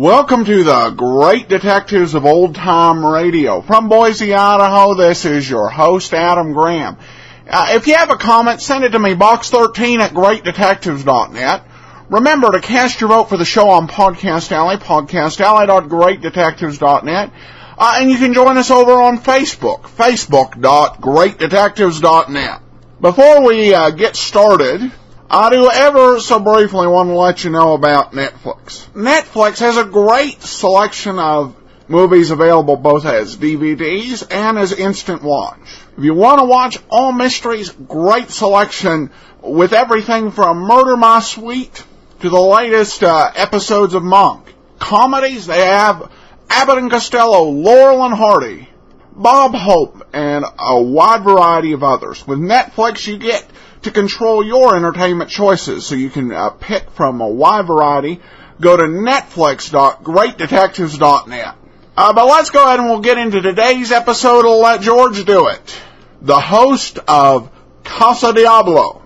Welcome to the Great Detectives of Old Time Radio. From Boise, Idaho, this is your host, Adam Graham. If you have a comment, send it to me, box13 at greatdetectives.net. Remember to cast your vote for the show on Podcast Alley, podcastalley.greatdetectives.net. And you can join us over on Facebook, facebook.greatdetectives.net. Before we get started, I do ever so briefly want to let you know about Netflix. Netflix has a great selection of movies available both as DVDs and as instant watch. If you want to watch all mysteries, great selection with everything from Murder My Sweet to the latest episodes of Monk. Comedies, they have Abbott and Costello, Laurel and Hardy, Bob Hope, and a wide variety of others. With Netflix, you get to control your entertainment choices, so you can pick from a wide variety. Go to netflix.greatdetectives.net. But let's go ahead and we'll get into today's episode. I'll let George do it. The host of Casa Diablo.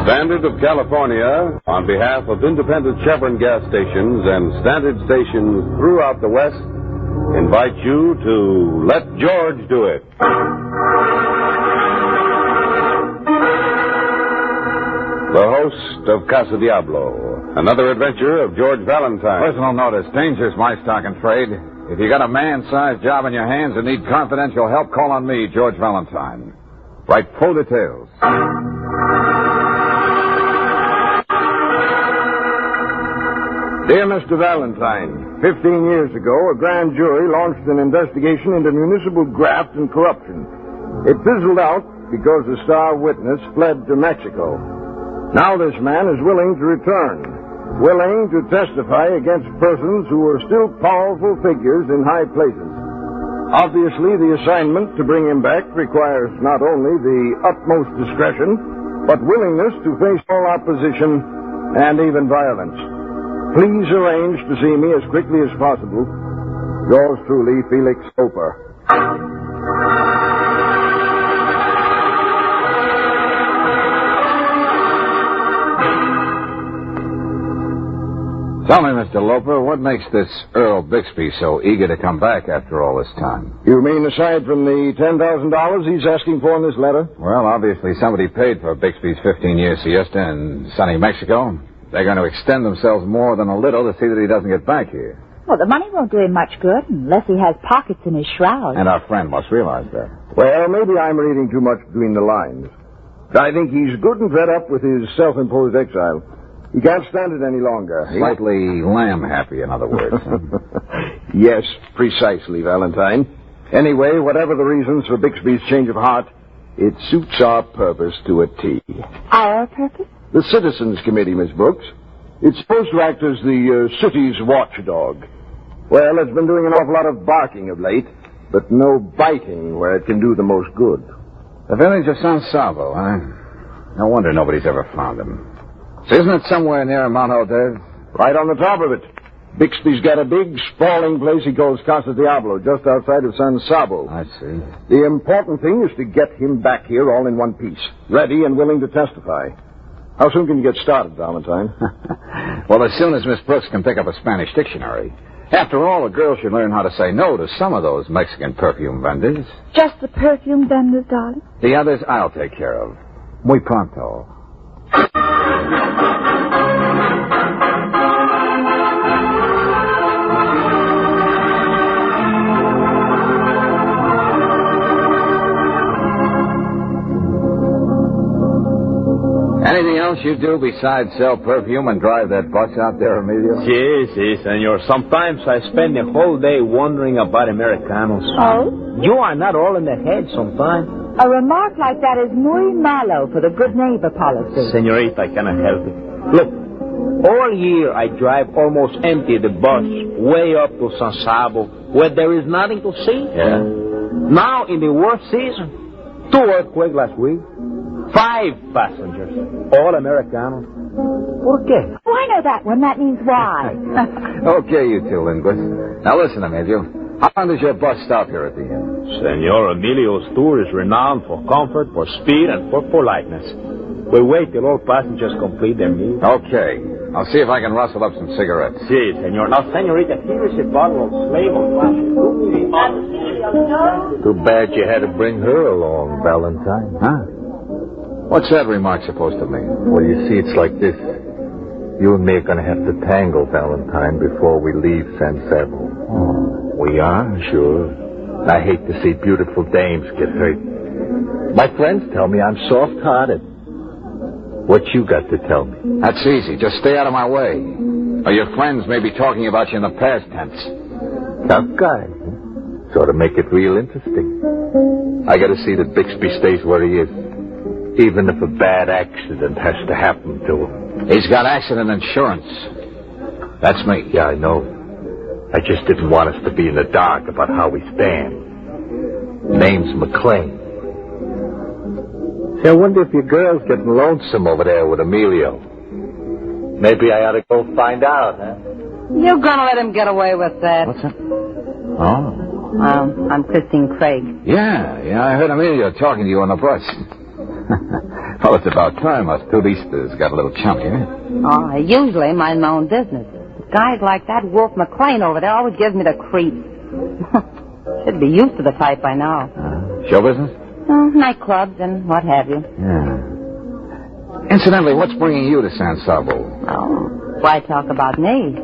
Standard of California, on behalf of independent Chevron gas stations and standard stations throughout the West, invite you to Let George Do It. The host of Casa Diablo, another adventure of George Valentine. Personal notice, danger's my stock and trade. If you got a man-sized job in your hands and need confidential help, call on me, George Valentine. Write full details. Dear Mr. Valentine, 15 years ago, a grand jury launched an investigation into municipal graft and corruption. It fizzled out because the star witness fled to Mexico. Now this man is willing to return, willing to testify against persons who are still powerful figures in high places. Obviously, the assignment to bring him back requires not only the utmost discretion, but willingness to face all opposition and even violence. Please arrange to see me as quickly as possible. Yours truly, Felix Soper. Tell me, Mr. Loper, what makes this Earl Bixby so eager to come back after all this time? You mean aside from the $10,000 he's asking for in this letter? Well, obviously somebody paid for Bixby's 15-year siesta in sunny Mexico. They're going to extend themselves more than a little to see that he doesn't get back here. Well, the money won't do him much good unless he has pockets in his shroud. And our friend must realize that. Well, maybe I'm reading too much between the lines. I think he's good and fed up with his self-imposed exile. He can't stand it any longer. Slightly lamb-happy, in other words. Yes, precisely, Valentine. Anyway, whatever the reasons for Bixby's change of heart, it suits our purpose to a T. Our purpose? The Citizens Committee, Miss Brooks. It's supposed to act as the city's watchdog. Well, it's been doing an awful lot of barking of late, but no biting where it can do the most good. The village of San Salvo, huh? No wonder nobody's ever found him. So isn't it somewhere near Mount Aldez? Right on the top of it. Bixby's got a big, sprawling place he calls Casa Diablo, just outside of San Sabo. I see. The important thing is to get him back here all in one piece, ready and willing to testify. How soon can you get started, Valentine? Well, as soon as Miss Brooks can pick up a Spanish dictionary. After all, a girl should learn how to say no to some of those Mexican perfume vendors. Just the perfume vendors, darling? The others I'll take care of. Muy pronto. Anything else you do besides sell perfume and drive that bus out there, Emilio? Sí, senor. Sometimes I spend the whole day wondering about Americanos. Oh? You are not all in the head sometimes. A remark like that is muy malo for the good neighbor policy. Senorita, I cannot help it. Look, all year I drive almost empty the bus way up to San Sabo, where there is nothing to see. Yeah? Now, in the worst season, 2 earthquakes last week, 5 passengers, all Americanos. ¿Por qué? Oh, I know that one. That means why. Okay, you two linguists. Now listen, Emilio. How long does your bus stop here at the inn? Senor Emilio's tour is renowned for comfort, for speed, and for politeness. We wait till all passengers complete their meal. Okay. I'll see if I can rustle up some cigarettes. Si, senor. Now, senorita, here is a bottle of Slavo classic. Too bad you had to bring her along, Valentine. Huh? What's that remark supposed to mean? Well, you see, it's like this. You and me are going to have to tangle, Valentine, before we leave San Sabo. Oh, we are? Sure. I hate to see beautiful dames get hurt. My friends tell me I'm soft-hearted. What you got to tell me? That's easy. Just stay out of my way. Or your friends may be talking about you in the past tense. Tough guy. Sort of make it real interesting. I got to see that Bixby stays where he is. Even if a bad accident has to happen to him. He's got accident insurance. That's me. Yeah, I know. I just didn't want us to be in the dark about how we stand. Name's McLean. See, I wonder if your girl's getting lonesome over there with Emilio. Maybe I ought to go find out, huh? You're gonna let him get away with that. What's that? Oh. I'm Christine Craig. Yeah, I heard Emilio talking to you on the bus. Well, it's about time us turistas got a little chump here. Oh, I usually mind my own business. Guys like that Wolf McLean over there always gives me the creeps. Should be used to the type by now. Show business? Nightclubs and what have you. Yeah. Incidentally, what's bringing you to San Sabo? Oh, why talk about me?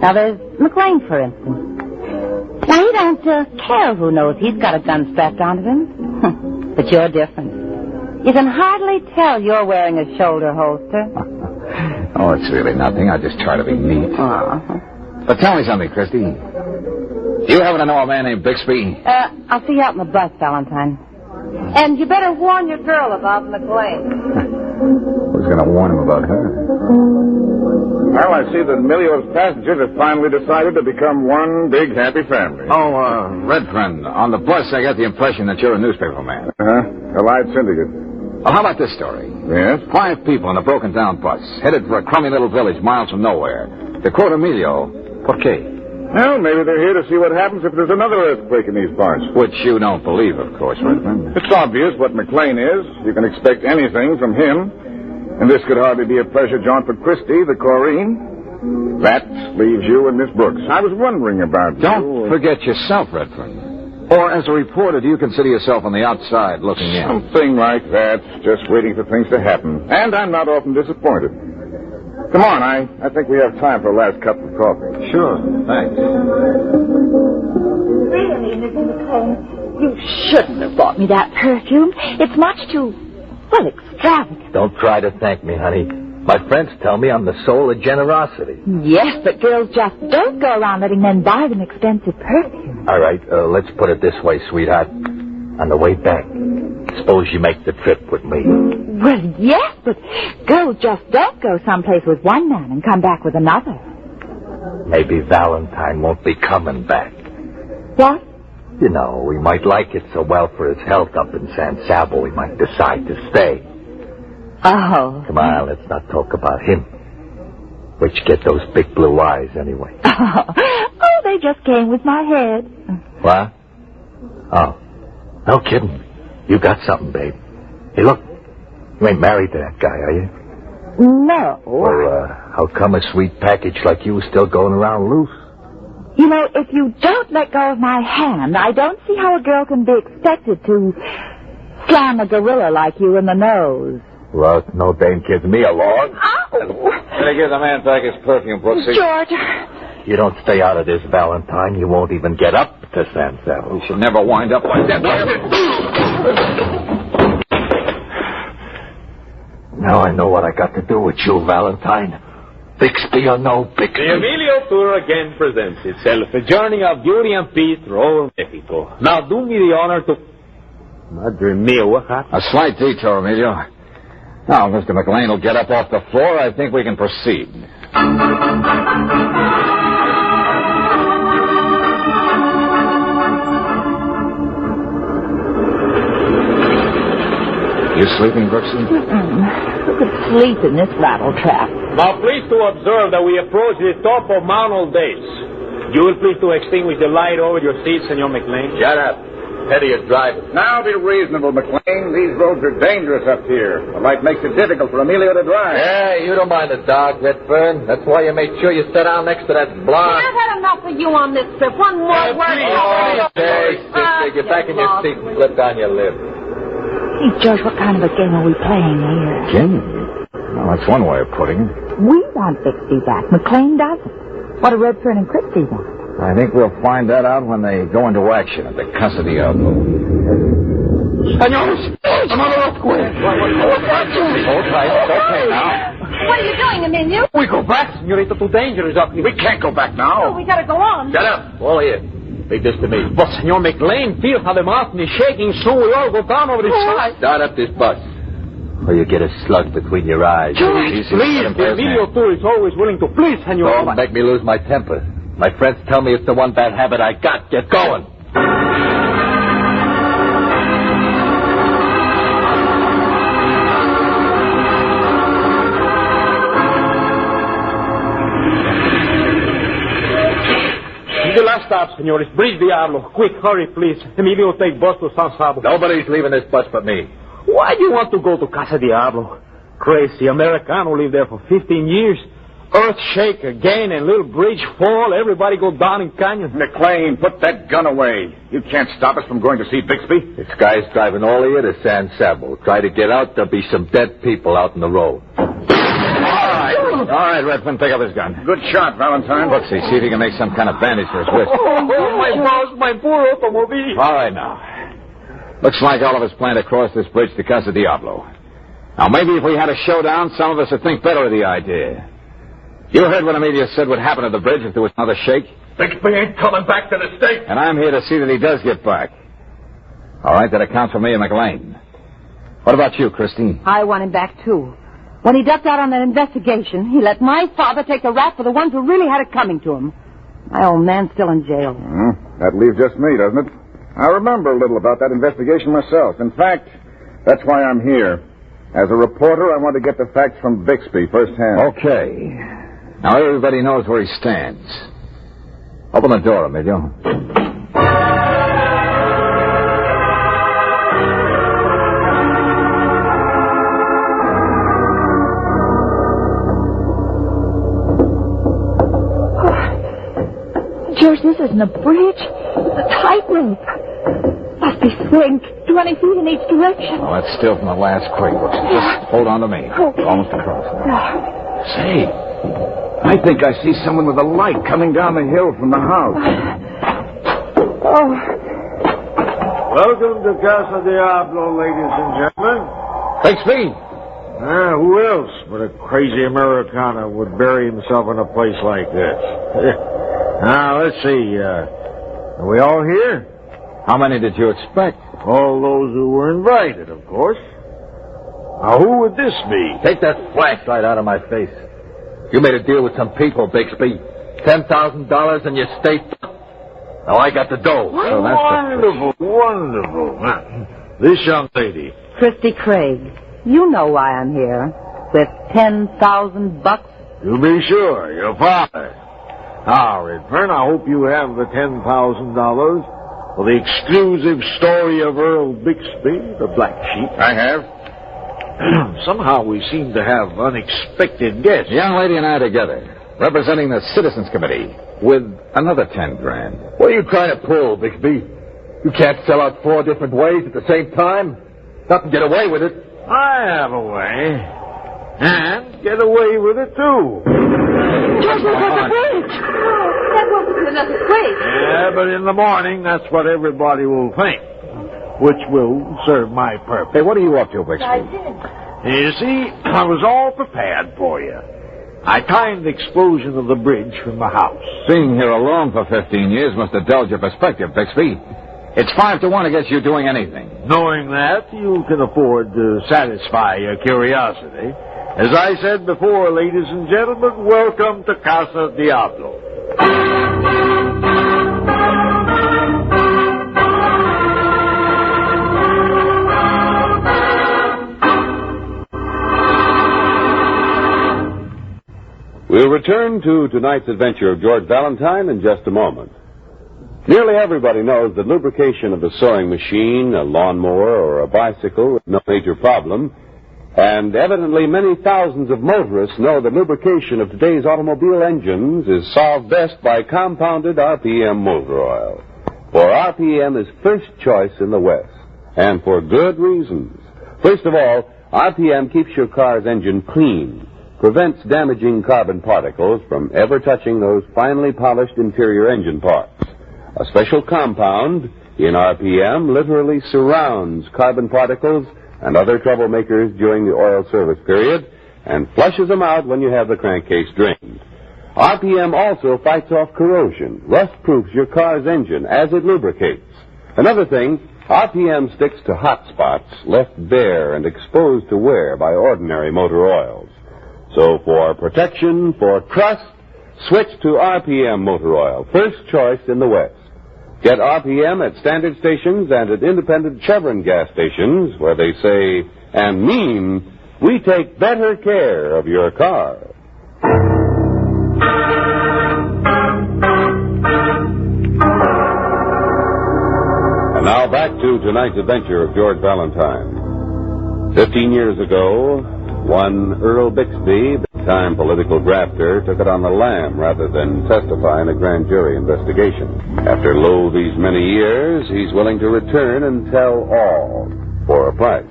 Now, there's McLean, for instance. Now, he don't care who knows he's got a gun strapped onto him. But you're different. You can hardly tell you're wearing a shoulder holster. Oh, it's really nothing. I just try to be neat. But tell me something, Christy. Do you happen to know a man named Bixby? I'll see you out in the bus, Valentine. And you better warn your girl about McLean. Who's going to warn him about her? Well, I see that Emilio's passengers have finally decided to become one big happy family. Oh, Red Friend, on the bus I got the impression that you're a newspaper man. Allied syndicate. Well, how about this story? Yes? 5 people in a broken-down bus, headed for a crummy little village miles from nowhere. To quote Emilio, ¿por qué? Well, maybe they're here to see what happens if there's another earthquake in these parts. Which you don't believe, of course, Redmond. It's obvious what McLean is. You can expect anything from him. And this could hardly be a pleasure jaunt for Christy, the Corrine. That leaves you and Miss Brooks. I was wondering about you. Don't forget yourself, Redford. Or, as a reporter, do you consider yourself on the outside looking in? Something like that. Just waiting for things to happen. And I'm not often disappointed. Come on, I think we have time for a last cup of coffee. Sure, thanks. Really, Mrs. McLean, you shouldn't have bought me that perfume. It's much too, extravagant. Don't try to thank me, honey. My friends tell me I'm the soul of generosity. Yes, but girls just don't go around letting men buy them expensive perfume. All right, let's put it this way, sweetheart. On the way back, suppose you make the trip with me. Well, yes, but girls just don't go someplace with one man and come back with another. Maybe Valentine won't be coming back. What? You know, we might like it so well for his health up in San Sabo, we might decide to stay. Oh. Come on, let's not talk about him. Where'd you get those big blue eyes, anyway? Oh, they just came with my head. What? Oh, no kidding. You got something, babe. Hey, look, you ain't married to that guy, are you? No. Well, how come a sweet package like you is still going around loose? You know, if you don't let go of my hand, I don't see how a girl can be expected to slam a gorilla like you in the nose. Well, no dame kids me along. Ow! Can I give the man back his perfume, Brooksie? George. You don't stay out of this, Valentine. You won't even get up to San Sabo. You should never wind up like that. Now I know what I got to do with you, Valentine. Bixby or no Bixby. The Emilio Tour again presents itself, a journey of beauty and peace through all Mexico. Now do me the honor to... Madre mia, what happened? A slight detour, Emilio. Now, Mr. McLean will get up off the floor. I think we can proceed. You sleeping, Brooksie? Who could sleep in this rattle trap? Now, please to observe that we approach the top of Mount Old Days. You will please to extinguish the light over your seat, Senor McLean. Shut up. Head of your driver. Now be reasonable, McLean. These roads are dangerous up here. The light makes it difficult for Emilio to drive. Yeah, you don't mind the dog, Redfern. That's why you made sure you sat down next to that blonde. I've had enough of you on this trip. One more word. Okay, sister, get back in your seat and slip down your lip. Hey, George, what kind of a game are we playing here? Game? Well, that's one way of putting it. We want Bixby back. McLean doesn't. What do Redfern and Christie want? I think we'll find that out when they go into action at the Casa Diablo. Senores, another earthquake. Hold tight. It's okay now. What are you doing, Emilio? We go back, Senorita. Too dangerous up here. We can't go back Oh, now. we gotta go on. Shut up. All of you. Leave this to me. But, Senor McLean, feel how the mountain is shaking, so we all go down over the side. Start up this bus, or you get a slug between your eyes. Please, Emilio, too, is always willing to please, Senor. Don't make me lose my temper. My friends tell me it's the one bad habit I got. Get going. The last stop, senores. Place Diablo. Quick, hurry, please. Emilio, take bus to San Sabo. Nobody's leaving this bus but me. Why do you want to go to Casa Diablo? Crazy Americano live there for 15 years. Earth shake again and little bridge fall. Everybody go down in canyon. McLean, put that gun away. You can't stop us from going to see Bixby. This guy's driving all of you to San Sabo. Try to get out, there'll be some dead people out in the road. All right, Redfern, pick up his gun. Good shot, Valentine. Brooksie, see if he can make some kind of bandage for his wrist. Oh, my boss, my poor automobile. All right, now. Looks like all of us plan to cross this bridge to Casa Diablo. Now, maybe if we had a showdown, some of us would think better of the idea. You heard what Emilio said would happen to the bridge if there was another shake? Bixby ain't coming back to the States. And I'm here to see that he does get back. All right, that accounts for me and McLean. What about you, Christine? I want him back, too. When he ducked out on that investigation, he let my father take the rap for the ones who really had it coming to him. My old man's still in jail. That leaves just me, doesn't it? I remember a little about that investigation myself. In fact, that's why I'm here. As a reporter, I want to get the facts from Bixby firsthand. Okay. Now everybody knows where he stands. Open the door, Emilio. George, this isn't a bridge. It's a tightrope. Must be swing 20 feet in each direction. Well, that's still from the last quake. Just hold on to me. Okay. Almost across. Say, I think I see someone with a light coming down the hill from the house. Welcome to Casa Diablo, ladies and gentlemen. Bixby! Who else but a crazy Americana would bury himself in a place like this? Now, let's see. Are we all here? How many did you expect? All those who were invited, of course. Now, who would this be? Take that flashlight out of my face. You made a deal with some people, Bixby. $10,000 and you stay. Now I got the dough. So that's Wonderful, wonderful. This young lady. Christy Craig, you know why I'm here. With $10,000. You be sure, your father. Now, Redfern, I hope you have the $10,000 for the exclusive story of Earl Bixby, the Black Sheep. I have. Somehow we seem to have unexpected guests. The young lady and I together, representing the Citizens Committee, with another $10,000. What are you trying to pull, Bixby? You can't sell out 4 different ways at the same time. Not to get away with it. I have a way. And get away with it, too. George, look at the bridge. That wasn't another quake. Yeah, but in the morning, that's what everybody will think. Which will serve my purpose. Hey, what are you up to, Bixby? I did. You see, I was all prepared for you. I timed the explosion of the bridge from the house. Being here alone for 15 years must have dulled your perspective, Bixby. It's 5 to 1 against you doing anything. Knowing that, you can afford to satisfy your curiosity. As I said before, ladies and gentlemen, welcome to Casa Diablo. We'll return to tonight's adventure of George Valentine in just a moment. Nearly everybody knows that lubrication of a sewing machine, a lawnmower, or a bicycle is no major problem. And evidently many thousands of motorists know that lubrication of today's automobile engines is solved best by compounded RPM motor oil. For RPM is first choice in the West, and for good reasons. First of all, RPM keeps your car's engine clean, prevents damaging carbon particles from ever touching those finely polished interior engine parts. A special compound in RPM literally surrounds carbon particles and other troublemakers during the oil service period and flushes them out when you have the crankcase drained. RPM also fights off corrosion, rust-proofs your car's engine as it lubricates. Another thing, RPM sticks to hot spots left bare and exposed to wear by ordinary motor oils. So for protection, for trust, switch to RPM motor oil, first choice in the West. Get RPM at standard stations and at independent Chevron gas stations where they say and mean, we take better care of your car. And now back to tonight's adventure of George Valentine. 15 years ago, one Earl Bixby, big-time political grafter, took it on the lam rather than testify in a grand jury investigation. After these many years, he's willing to return and tell all for a price.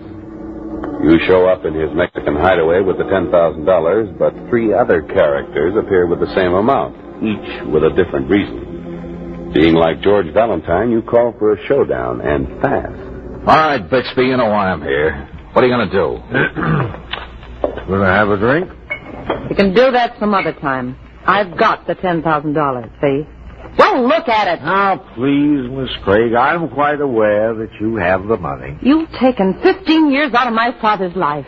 You show up in his Mexican hideaway with the $10,000, but 3 other characters appear with the same amount, each with a different reason. Being like George Valentine, you call for a showdown, and fast. All right, Bixby, you know why I'm here. What are you going to do? Gonna have a drink? You can do that some other time. I've got the $10,000, see? Well, look at it. Now, please, Miss Craig, I'm quite aware that you have the money. You've taken 15 years out of my father's life.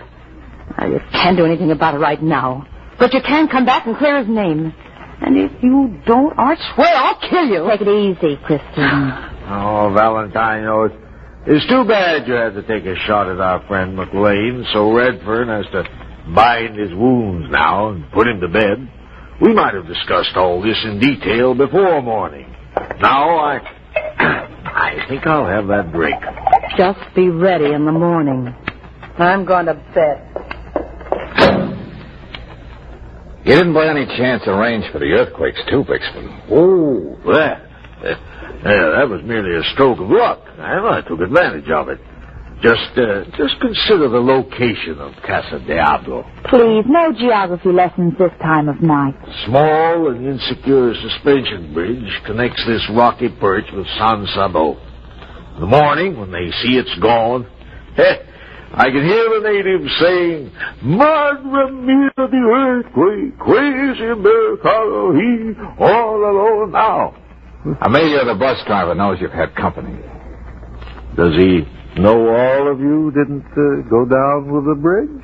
Now, you can't do anything about it right now. But you can come back and clear his name. And if you don't, I swear I'll kill you. Take it easy, Christine. Oh, Valentine, it's too bad you had to take a shot at our friend McLean, so Redfern has to bind his wounds now and put him to bed. We might have discussed all this in detail before morning. Now, I think I'll have that drink. Just be ready in the morning. I'm going to bed. You didn't by any chance arrange for the earthquakes, too, Bixby? Oh, that was merely a stroke of luck, and I took advantage of it. Just consider the location of Casa Diablo. Please, no geography lessons this time of night. Small and insecure suspension bridge connects this rocky perch with San Sabo. In the morning, when they see it's gone, I can hear the natives saying, Madre mia, the earthquake, crazy Americano, he all alone now. Amelia, the bus driver, knows you've had company. Does he know all of you didn't go down with the bridge?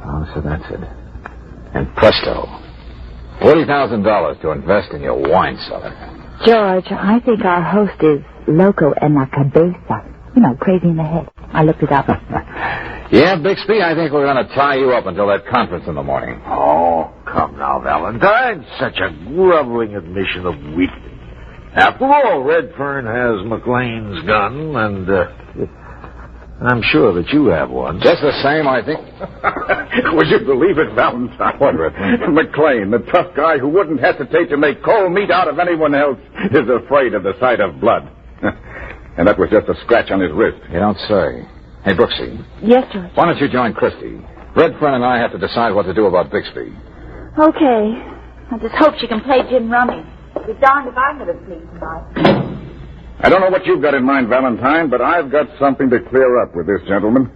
Oh, so that's it. And presto, $40,000 to invest in your wine cellar. George, I think our host is loco en la cabeza. You know, crazy in the head. I looked it up. Yeah, Bixby, I think we're going to tie you up until that conference in the morning. Oh, come now, Valentine. Such a groveling admission of weakness. After all, Redfern has McLean's gun, and I'm sure that you have one. Just the same, I think. Would you believe it, Valentine? What, Redfern? McLean, the tough guy who wouldn't hesitate to make cold meat out of anyone else, is afraid of the sight of blood. And that was just a scratch on his wrist. You don't say. Hey, Brooksie. Yes, George. Why don't you join Christy? Redfern and I have to decide what to do about Bixby. Okay. I just hope she can play gin rummy. Be darned if I'm going to sleep tonight. I don't know what you've got in mind, Valentine, but I've got something to clear up with this gentleman.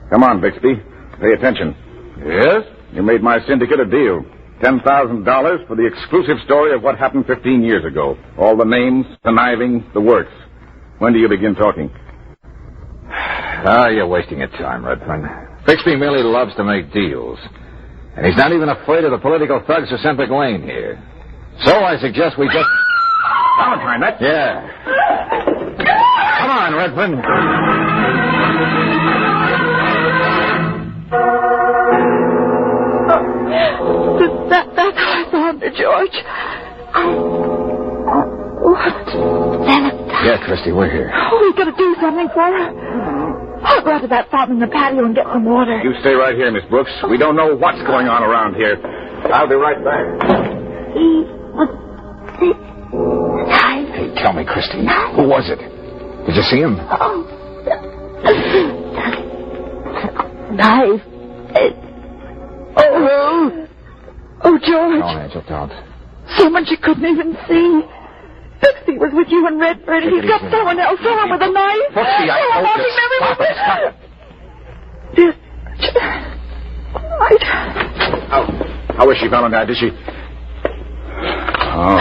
Come on, Bixby. Pay attention. Yes? You made my syndicate a deal. $10,000 for the exclusive story of what happened 15 years ago. All the names, conniving, the works. When do you begin talking? You're wasting your time, Redfern. Bixby merely loves to make deals. And he's not even afraid of the political thugs who sent McLean here. So I suggest we just... Valentine, that's... Yeah. Come on, Redfern. That's wonder, George. What? Valentine. Yeah, Christy, we're here. Oh, we've got to do something for her. I'll go out to that fountain in the patio and get some water. You stay right here, Miss Brooks. We don't know what's going on around here. I'll be right back. He was sick. Hey, tell me, Christy. Who was it? Did you see him? Oh. Knife. Oh, George. No, Angel, don't. Someone she couldn't even see. Brooksy was with you and Redford. He's got someone else on with a knife. Brooksy, I told you. Stop it. How is she, Valentine? Did she... Oh.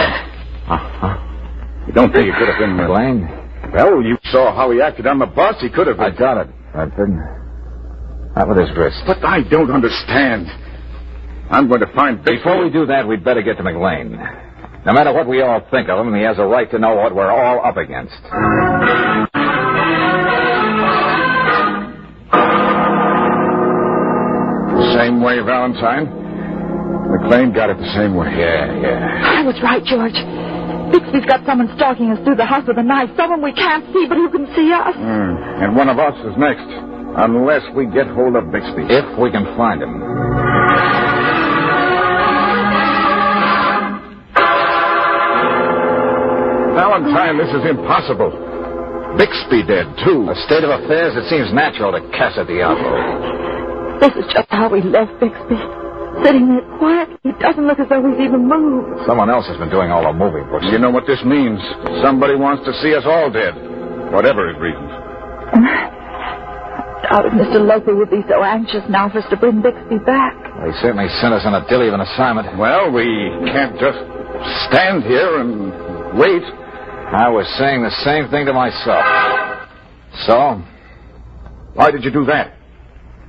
You don't think it could have been... McLean? Well, you saw how he acted on the bus. He could have been... I got it, Redford. Not with his wrist. But I don't understand. I'm going to find... Before we do that, we'd better get to McLean. No matter what we all think of him, he has a right to know what we're all up against. Same way, Valentine. McLean got it the same way. Yeah. I was right, George. Bixby's got someone stalking us through the house with a knife. Someone we can't see, but who can see us. And one of us is next. Unless we get hold of Bixby. If we can find him. Valentine, this is impossible. Bixby dead, too. A state of affairs that seems natural to Casa Diablo. This is just how we left Bixby. Sitting there quietly. He doesn't look as though he's even moved. Someone else has been doing all the moving, Brooksie. You know what this means. Somebody wants to see us all dead. Whatever his reasons. I doubt if Mr. Loper would be so anxious now for us to bring Bixby back. Well, he certainly sent us on a dilly of an assignment. Well, we can't just stand here and wait. I was saying the same thing to myself. So? Why did you do that?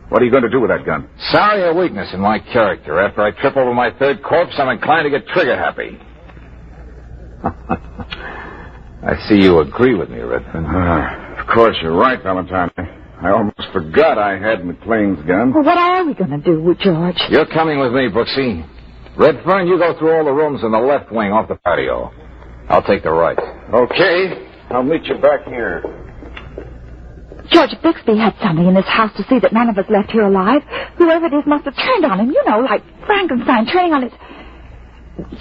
What are you going to do with that gun? Sorry, a weakness in my character. After I trip over my third corpse, I'm inclined to get trigger happy. I see you agree with me, Redford. Of course, you're right, Valentine. I almost forgot I had McLean's gun. Well, what are we going to do with George? You're coming with me, Brooksie. Redfern, you go through all the rooms in the left wing off the patio. I'll take the right. Okay. I'll meet you back here. George, Bixby had somebody in this house to see that none of us left here alive. Whoever it is must have turned on him, you know, like Frankenstein turning on his...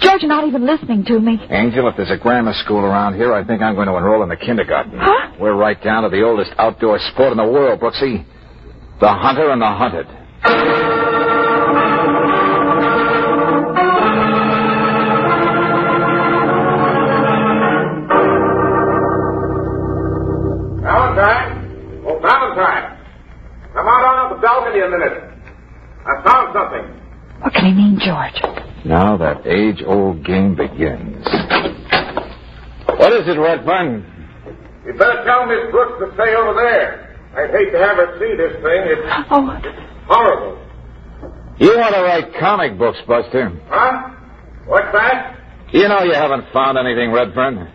George, you're not even listening to me. Angel, if there's a grammar school around here, I think I'm going to enroll in the kindergarten. Huh? We're right down to the oldest outdoor sport in the world, Brooksie. The hunter and the hunted. Valentine! Oh, Valentine! Come out on the balcony a minute. I found something. What can he mean, George? Now that age-old game begins. What is it, Redfern? You better tell Miss Brooks to stay over there. I'd hate to have her see this thing. It's horrible. You want to write comic books, Buster. Huh? What's that? You know you haven't found anything, Redfern.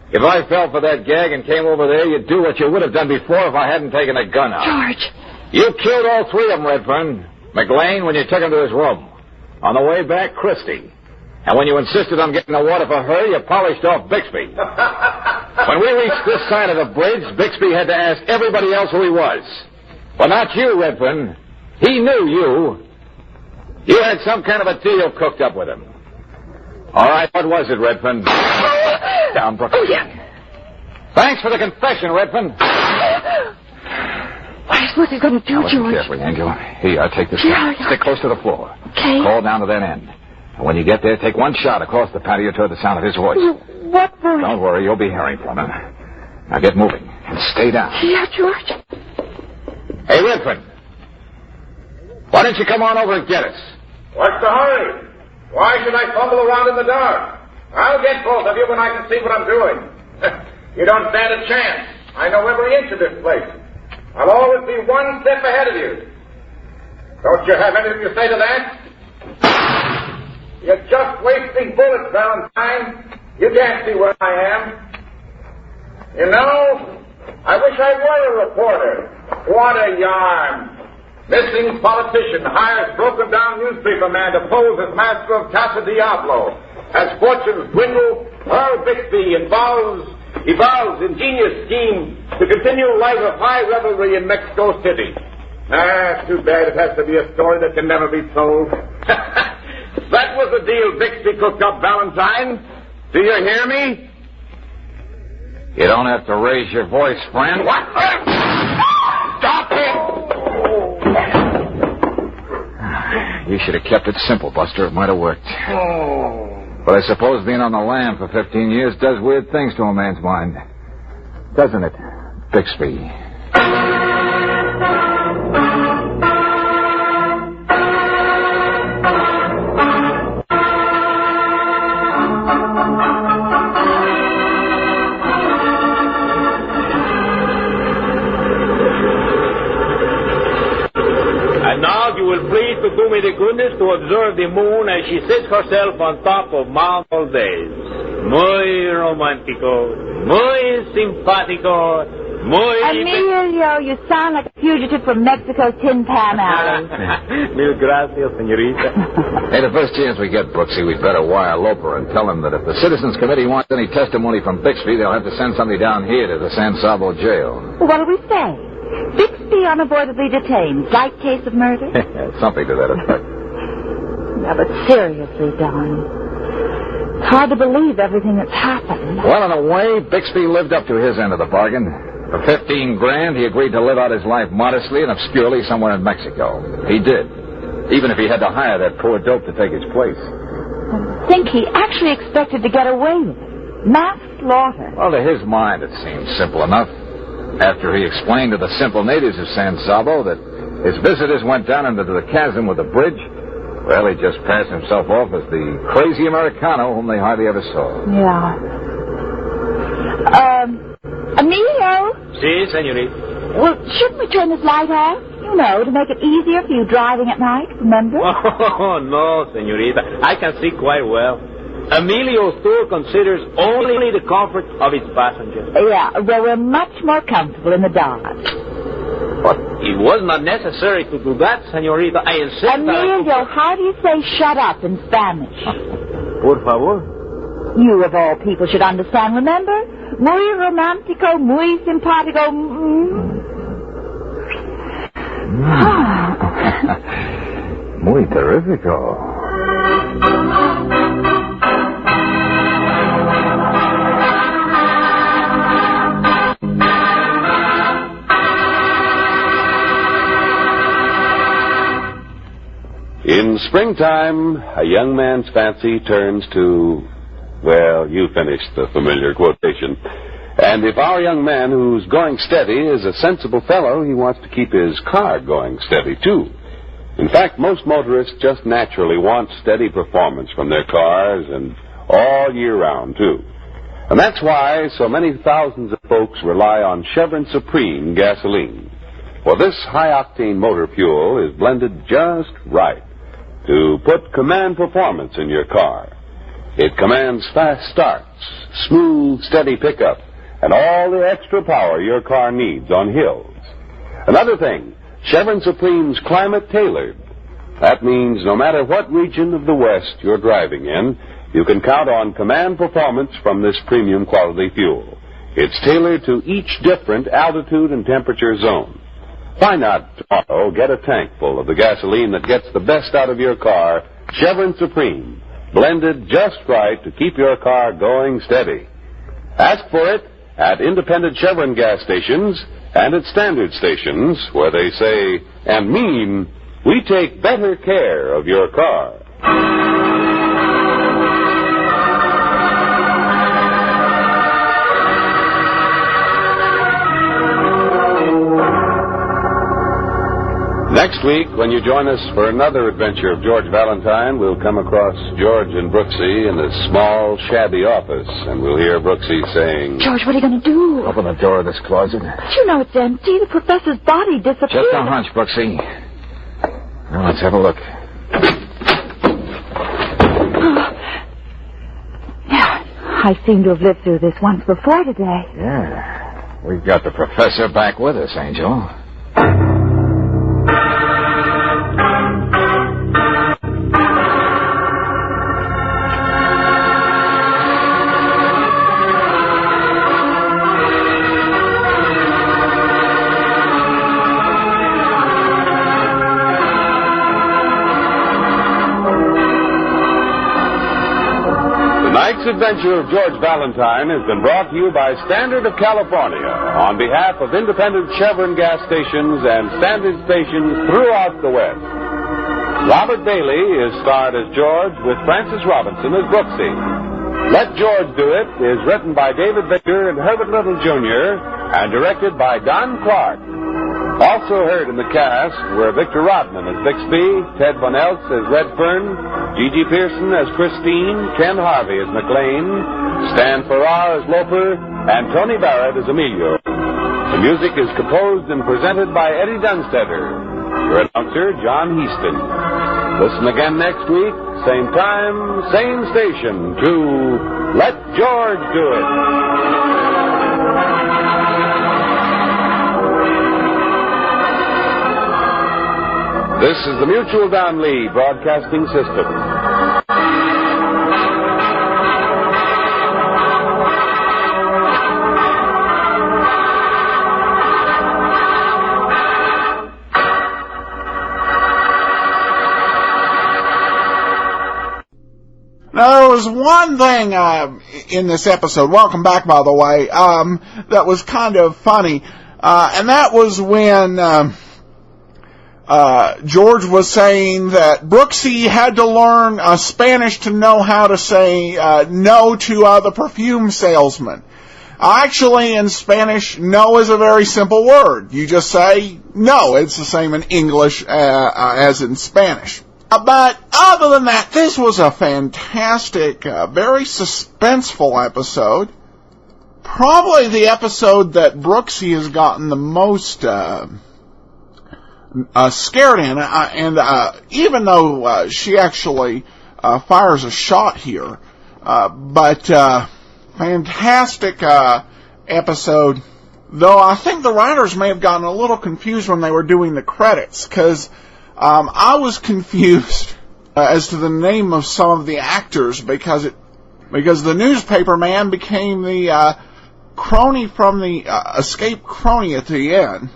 If I fell for that gag and came over there, you'd do what you would have done before if I hadn't taken a gun out. George! You killed all three of them, Redfern. McLean, when you took him to his room. On the way back, Christy. And when you insisted on getting the water for her, you polished off Bixby. When we reached this side of the bridge, Bixby had to ask everybody else who he was. Well, not you, Redfern. He knew you. You had some kind of a deal cooked up with him. All right, what was it, Redfern? Down, Brooksy. Oh, yeah. Thanks for the confession, Redfern. What is What's he going to do, now, listen George? carefully, Angel. Here, I'll take this Yeah, one. Stick close to the floor. Okay. Call down to that end. And when you get there, take one shot across the patio toward the sound of his voice. What for? Don't worry, you'll be hearing from him. Now get moving and stay down. Yeah, George. Hey, Redford. Why don't you come on over and get us? What's the hurry? Why should I fumble around in the dark? I'll get both of you when I can see what I'm doing. You don't stand a chance. I know every inch of this place. I'll always be one step ahead of you. Don't you have anything to say to that? You're just wasting bullets, Valentine. You can't see where I am. You know, I wish I were a reporter. What a yarn. Missing politician hires broken-down newspaper man to pose as master of Casa Diablo. As fortunes dwindle, Earl Bixby evolves ingenious scheme to continue a life of high revelry in Mexico City. Too bad it has to be a story that can never be told. That was the deal Bixby cooked up, Valentine. Do you hear me? You don't have to raise your voice, friend. What? Stop it! You should have kept it simple, Buster. It might have worked. But I suppose being on the lam for 15 years does weird things to a man's mind. Doesn't it, Bixby? And now you will please to do me the goodness to observe the moon as she sits herself on top of Mount Valdez. Muy romántico, muy simpático, muy... Emilio, you sound like a fugitive from Mexico's Tin Pan Alley. Mil gracias, señorita. Hey, the first chance we get, Brooksie, we'd better wire Loper and tell him that if the Citizens Committee wants any testimony from Bixby, they'll have to send somebody down here to the San Sabo jail. Well, what'll we say? Bixby unavoidably detained. Slight case of murder? Something to that effect. Yeah, but seriously, Don. It's hard to believe everything that's happened. Well, in a way, Bixby lived up to his end of the bargain. For $15,000, he agreed to live out his life modestly and obscurely somewhere in Mexico. He did. Even if he had to hire that poor dope to take his place. I think he actually expected to get away with it. Mass slaughter. Well, to his mind, it seemed simple enough. After he explained to the simple natives of San Sabo that his visitors went down into the chasm with a bridge, well, he just passed himself off as the crazy Americano whom they hardly ever saw. Yeah. Emilio? Si, señorita. Well, shouldn't we turn this light off? You know, to make it easier for you driving at night, remember? Oh, no, señorita. I can see quite well. Emilio's tour considers only the comfort of its passengers. Yeah, well, we're much more comfortable in the dark. But it was not necessary to do that, señorita. I insist Emilio, how do you say shut up in Spanish? Por favor. You, of all people, should understand, remember? Muy romántico, muy simpático. Muy terrifico. In springtime, a young man's fancy turns to, well, you finished the familiar quotation. And if our young man who's going steady is a sensible fellow, he wants to keep his car going steady, too. In fact, most motorists just naturally want steady performance from their cars, and all year round, too. And that's why so many thousands of folks rely on Chevron Supreme gasoline. For this high-octane motor fuel is blended just right to put command performance in your car. It commands fast starts, smooth, steady pickup, and all the extra power your car needs on hills. Another thing, Chevron Supreme's climate-tailored. That means no matter what region of the West you're driving in, you can count on command performance from this premium quality fuel. It's tailored to each different altitude and temperature zone. Why not tomorrow get a tank full of the gasoline that gets the best out of your car, Chevron Supreme, blended just right to keep your car going steady. Ask for it at independent Chevron gas stations and at standard stations where they say and mean, we take better care of your car. Next week, when you join us for another adventure of George Valentine, we'll come across George and Brooksie in a small, shabby office, and we'll hear Brooksie saying, George, what are you going to do? Open the door of this closet. But you know it's empty. The professor's body disappeared. Just a hunch, Brooksie. Now, let's have a look. I seem to have lived through this once before today. Yeah. We've got the professor back with us, Angel. Tonight's adventure of George Valentine has been brought to you by Standard of California on behalf of independent Chevron gas stations and Standard stations throughout the West. Robert Bailey is starred as George with Francis Robinson as Brooksie. Let George Do It is written by David Victor and Herbert Little Jr. and directed by Don Clark. Also heard in the cast were Victor Rodman as Bixby, Ted Von Eltz as Redfern, Gigi Pearson as Christine, Ken Harvey as McLean, Stan Farrar as Loper, and Tony Barrett as Emilio. The music is composed and presented by Eddie Dunstetter. Your announcer, John Heaston. Listen again next week, same time, same station, to Let George Do It. This is the Mutual Don Lee Broadcasting System. Now, there was one thing in this episode, welcome back by the way, that was kind of funny, and that was when George was saying that Brooksie had to learn Spanish to know how to say no to the perfume salesman. Actually, in Spanish, no is a very simple word. You just say no. It's the same in English as in Spanish. But other than that, this was a fantastic, very suspenseful episode. Probably the episode that Brooksie has gotten the most scared in, and even though she actually fires a shot here, but fantastic episode. Though I think the writers may have gotten a little confused when they were doing the credits, because I was confused as to the name of some of the actors because the newspaper man became the crony from the escape crony at the end.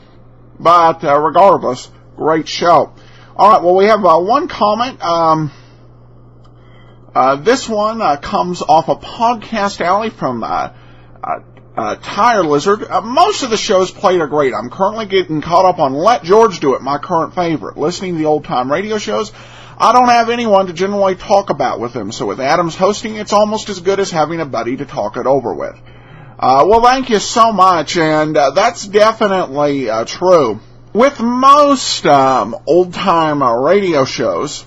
But regardless, great show. All right, well, we have one comment. This one comes off a Podcast Alley from Tire Lizard. Most of the shows played are great. I'm currently getting caught up on Let George Do It, my current favorite. Listening to the old-time radio shows, I don't have anyone to generally talk about with them, so with Adam's hosting, it's almost as good as having a buddy to talk it over with. Well, thank you so much, and that's definitely true. With most old-time radio shows,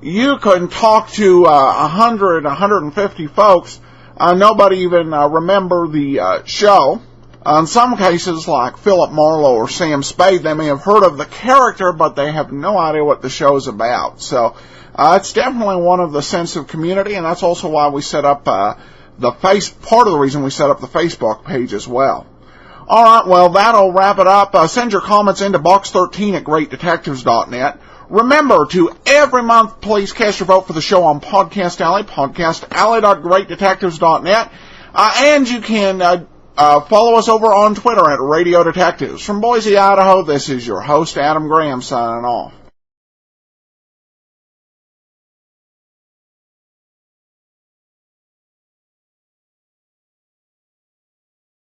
you can talk to 100, 150 folks. Nobody even remember the show. In some cases, like Philip Marlowe or Sam Spade, they may have heard of the character, but they have no idea what the show is about. So it's definitely one of the sense of community, and that's also why we set up part of the reason we set up the Facebook page as well. All right, well, that'll wrap it up. Send your comments into box13@greatdetectives.net. Remember to every month, please cast your vote for the show on Podcast Alley, podcastalley.greatdetectives.net. And you can follow us over on Twitter at Radio Detectives. From Boise, Idaho, this is your host, Adam Graham, signing off.